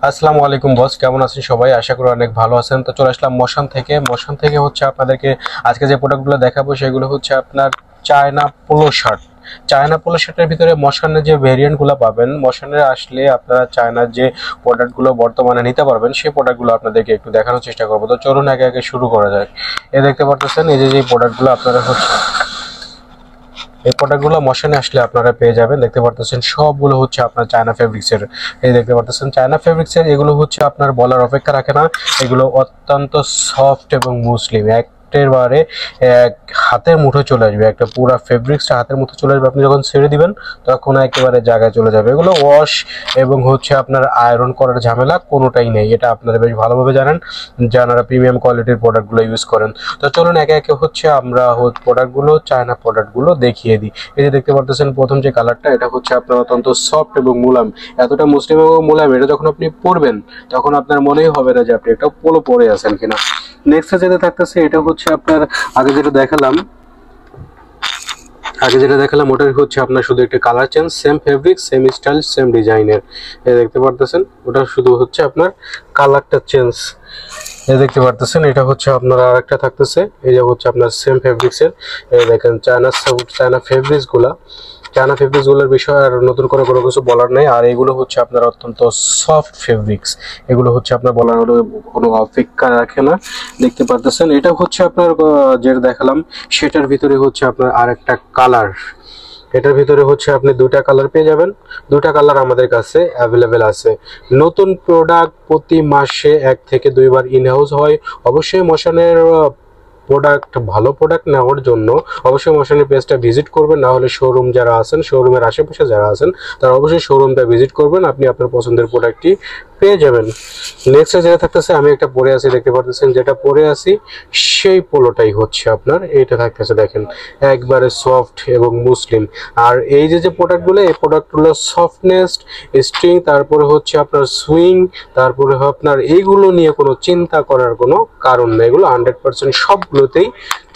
আসসালামু আলাইকুম বস, কেমন আছেন সবাই? আশা করি অনেক ভালো আছেন। তো চলে আসলাম মোশন থেকে হচ্ছে আপনাদেরকে আজকে যে প্রোডাক্টগুলো দেখাবো সেগুলো হচ্ছে আপনার China polo shirt. China polo শার্টের ভিতরে মোশনের যে ভেরিয়েন্টগুলো পাবেন, মোশনে আসলে আপনারা চায়নার যে প্রোডাক্টগুলো বর্তমানে নিতে পারবেন সেই প্রোডাক্টগুলো আপনাদেরকে একটু দেখানোর চেষ্টা করবো। তো চলুন একে একে শুরু করা যায়। দেখতে পারতেছেন এই যে প্রোডাক্টগুলো আপনারা হচ্ছে এই প্রোডাক্টগুলো মোশনে আসলে আপনারা পেয়ে যাবেন। দেখতে পারতেছেন সবগুলো হচ্ছে আপনার চায়না ফেব্রিক্সের। এই দেখতে পারতেছেন চায়না ফেব্রিক্সের, এগুলো হচ্ছে আপনার বলার অপেক্ষা রাখে না। এগুলো অত্যন্ত সফট এবং মুসলিম, একেবারে এক হাতের মুঠো চলে আসবে। একটা পুরো ফেব্রিক্সটা হাতের মুঠো চলে আসবে। আপনি যখন ছেড়ে দিবেন তখন একেবারে জায়গায় চলে যাবে। এগুলো ওয়াশ এবং হচ্ছে আপনার আয়রন করার ঝামেলা কোনোটাই নেই। এটা আপনারা বেশ ভালোভাবে জানেন যারা প্রিমিয়াম কোয়ালিটির প্রোডাক্টগুলো ইউজ করেন। তো চলুন একে একে হচ্ছে আমরা প্রোডাক্টগুলো চায়না প্রোডাক্টগুলো দেখিয়ে দিই। এই যে দেখতে পারতেছেন প্রথম যে কালারটা, এটা হচ্ছে আপনার অত্যন্ত সফট এবং মুলায়ম, এতটা মুসলিম এবং মুলায়ম, এটা যখন আপনি পরবেন তখন আপনার মনেই হবে না যে আপনি একটা পোলো পরে আছেন কিনা। নেক্সট যেটা থাকতেছে এটা হচ্ছে আপনার আগে যেটা দেখালাম ওটার হচ্ছে আপনার শুধু একটা colour change, same fabric same style same ডিজাইনের। এই দেখতে পারতেছেন ওটা শুধু হচ্ছে আপনার কালারটা চেঞ্জ। এই দেখতে পারতেছেন এটা হচ্ছে আপনার আরেকটা থাকতেছে, এই যে হচ্ছে আপনার সেম ফেব্রিক্সের। এই দেখেন চায়না ফেব্রিক্সগুলোর বিষয়ে আর নতুন করে কোনো কিছু বলার নেই। আর এগুলো হচ্ছে আপনার অত্যন্ত সফট ফেব্রিক্স, এগুলো হচ্ছে আপনার বলার হলো কোনো অপেক্ষা রাখে না। দেখতে পারতেছেন এটা হচ্ছে আপনার যেটা দেখালাম সেটার ভিতরে হচ্ছে আপনার আরেকটা কালার। এটার ভিতরে হচ্ছে আপনি দুটা কালার পেয়ে যাবেন। দুটা কালার আমাদের কাছে অ্যাভেলেবেল আছে। নতুন প্রোডাক্ট প্রতি মাসে 1 থেকে 2 বার ইন হাউস হয়। অবশ্যই মোশনের ভালো প্রোডাক্ট নেওয়ার জন্য অবশ্যই মোশনের পেজটা ভিজিট করবেন, না হলে শোরুম যারা আছেন, শোরুমের আশেপাশে যারা আছেন তারা অবশ্যই শোরুমটা ভিজিট করবেন, আপনি আপনার পছন্দের প্রোডাক্টটি পেয়ে যাবেন। নেক্সট যেটা থাকতেছে আমি একটা পরে আছি, দেখতে পাচ্ছেন যেটা পরে আছি সেই পোলোটাই হচ্ছে আপনার এইটা থাকতেছে। দেখেন একবারে সফট এবং মুসলিম। আর এই যে প্রোডাক্টগুলো, এই প্রোডাক্টগুলো সফটনেস, স্ট্রিং, তারপরে হচ্ছে আপনার সুইং, তারপরে আপনার এইগুলো নিয়ে কোনো চিন্তা করার কোনো কারণ নেই। এগুলো 100% সবগুলোতেই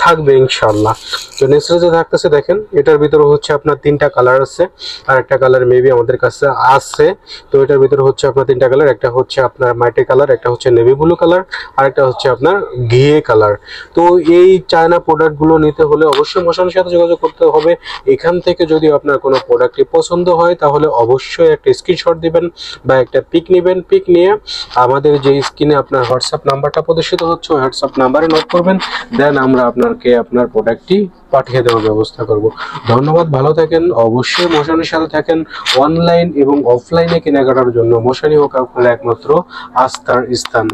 থাকবে ইনশাল্লাহ। তো নেক্সট যে থাকতেছে দেখেন এটার ভিতরে হচ্ছে আপনার 3টা কালার আছে, আর একটা কালার মেবি আমাদের কাছে আছে। তো এটার ভিতরে হচ্ছে আপনার 3টা কালার, একটা হচ্ছে আপনার মাল্টি কালার, একটা হচ্ছে নেভি ব্লু কালার, আর একটা হচ্ছে আপনার ঘিয়ে কালার। তো এই চায়না প্রোডাক্টগুলো নিতে হলে অবশ্যই মোশনের সাথে যোগাযোগ করতে হবে। এখান থেকে যদি আপনার কোনো প্রোডাক্টটি পছন্দ হয় তাহলে অবশ্যই একটা স্ক্রিনশট দিবেন বা একটা পিক নেবেন। পিক নিয়ে আমাদের যে স্ক্রিনে আপনার হোয়াটসঅ্যাপ নাম্বারটা প্রদর্শিত হচ্ছে ওই হোয়াটসঅ্যাপ নাম্বারে নোট করবেন, দেন আমরা আপনার প্রোডাক্টটি পাঠিয়ে দেওয়ার ব্যবস্থা করব। ধন্যবাদ, ভালো থাকেন। অবশ্যই মোশনের সাথে থাকেন। অনলাইন এবং অফলাইনে কেনাকাটার জন্য মোশনই হোক আপনার একমাত্র আস্থার স্থান।